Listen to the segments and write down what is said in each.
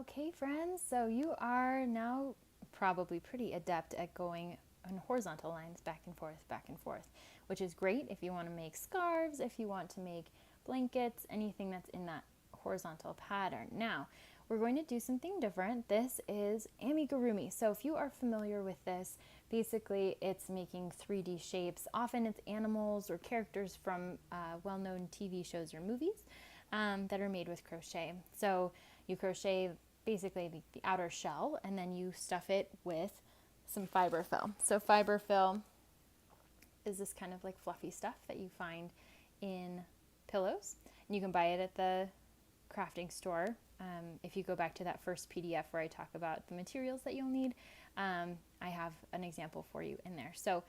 Okay, friends, so you are now probably pretty adept at going on horizontal lines back and forth, which is great if you want to make scarves, if you want to make blankets, anything that's in that horizontal pattern. Now, we're going to do something different. This is amigurumi. So if you are familiar with this, basically it's making 3D shapes. Often it's animals or characters from well-known TV shows or movies that are made with crochet. So you crochet basically the outer shell and then you stuff it with some fiberfill. So fiberfill is this kind of like fluffy stuff that you find in pillows. And you can buy it at the crafting store. If you go back to that first PDF where I talk about the materials that you'll need, I have an example for you in there. So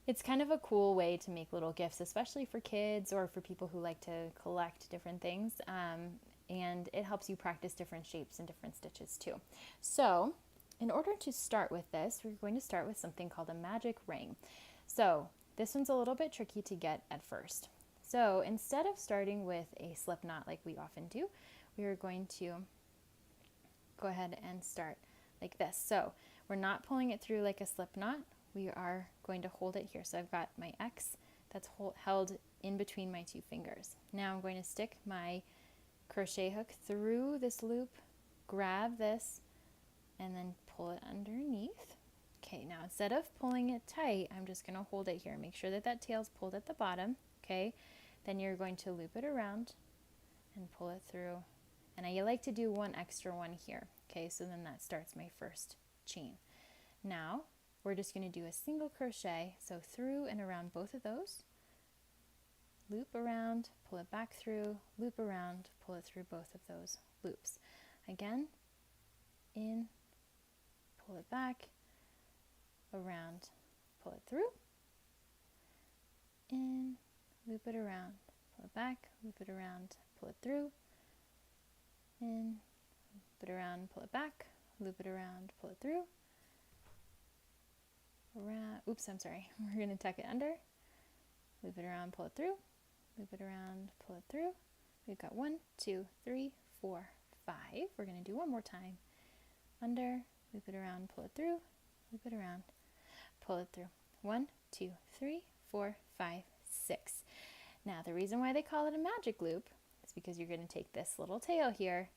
it's kind of a cool way to make little gifts, especially for kids or for people who like to collect different things. And it helps you practice different shapes and different stitches too. So in order to start with this, we're going to start with something called a magic ring. So this one's a little bit tricky to get at first. So instead of starting with a slip knot like we often do, we are going to go ahead and start like this. So we're not pulling it through like a slip knot. We are going to hold it here. So I've got my X that's held in between my two fingers. Now I'm going to stick my crochet hook through this loop, grab this, and then pull it underneath. Okay, now instead of pulling it tight, I'm just going to hold it here. Make sure that that tail's pulled at the bottom, okay? Then you're going to loop it around and pull it through. And I like to do one extra one here, okay? So then that starts my first chain. Now, we're just going to do a single crochet, so through and around both of those. Loop around, pull it back through, loop around, pull it through both of those loops. Again, in, pull it back, around, pull it through, in, loop it around, pull it back, loop it around, pull it through, in, loop it around, pull it back, loop it around, pull it through, around, oops, I'm sorry, we're going to tuck it under, loop it around, pull it through, loop it around, pull it through. We've got 1, 2, 3, 4, 5. We're going to do one more time. Under, loop it around, pull it through, loop it around, pull it through. 1, 2, 3, 4, 5, 6. Now the reason why they call it a magic loop is because you're going to take this little tail here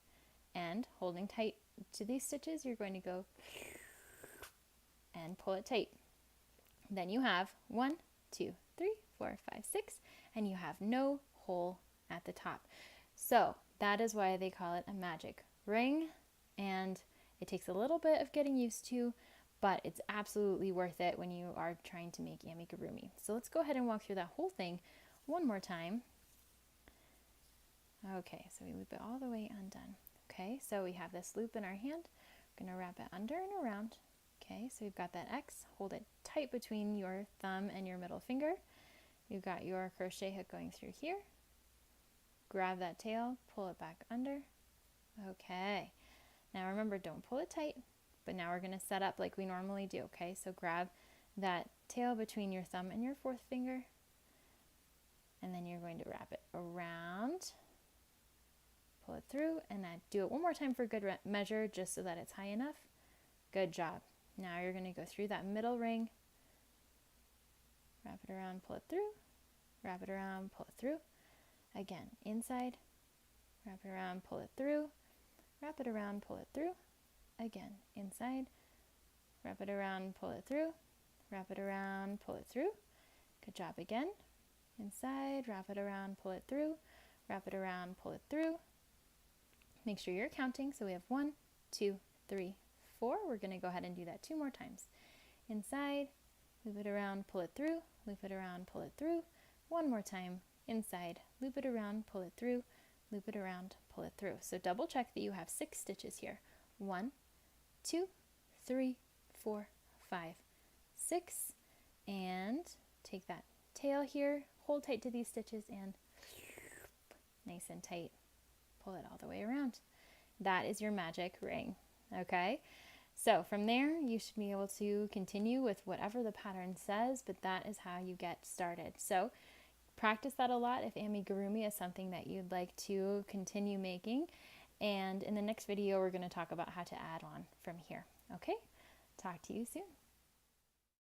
and holding tight to these stitches, you're going to go and pull it tight. Then you have 1, 2, 3, 4, 5, 6, and you have no hole at the top. So that is why they call it a magic ring, and it takes a little bit of getting used to, but it's absolutely worth it when you are trying to make amigurumi. So let's go ahead and walk through that whole thing one more time. Okay, so we loop it all the way undone. Okay, so we have this loop in our hand. We're going to wrap it under and around. Okay, so we've got that X. Hold it tight between your thumb and your middle finger. You've got your crochet hook going through here. Grab that tail, pull it back under. Okay, now remember, don't pull it tight, but now we're going to set up like we normally do, okay? So grab that tail between your thumb and your fourth finger, and then you're going to wrap it around, pull it through, and then do it one more time for good measure, just so that it's high enough. Good job. Now you're going to go through that middle ring, wrap it around, pull it through, wrap it around, pull it through. Again, inside, wrap it around, pull it through, wrap it around, pull it through. Again, inside, wrap it around, pull it through, wrap it around, pull it through. Good job again. Inside, wrap it around, pull it through, wrap it around, pull it through. Make sure you're counting. So we have 1, 2, 3, 4. We're going to go ahead and do that 2 more times. Inside, loop it around, pull it through, loop it around, pull it through. One more time. Inside, loop it around, pull it through, loop it around, pull it through. So double check that you have 6 stitches here. 1, 2, 3, 4, 5, 6. And take that tail here, hold tight to these stitches, and nice and tight. Pull it all the way around. That is your magic ring, okay? So from there, you should be able to continue with whatever the pattern says, but that is how you get started. So practice that a lot if amigurumi is something that you'd like to continue making. And in the next video, we're going to talk about how to add on from here. Okay? Talk to you soon.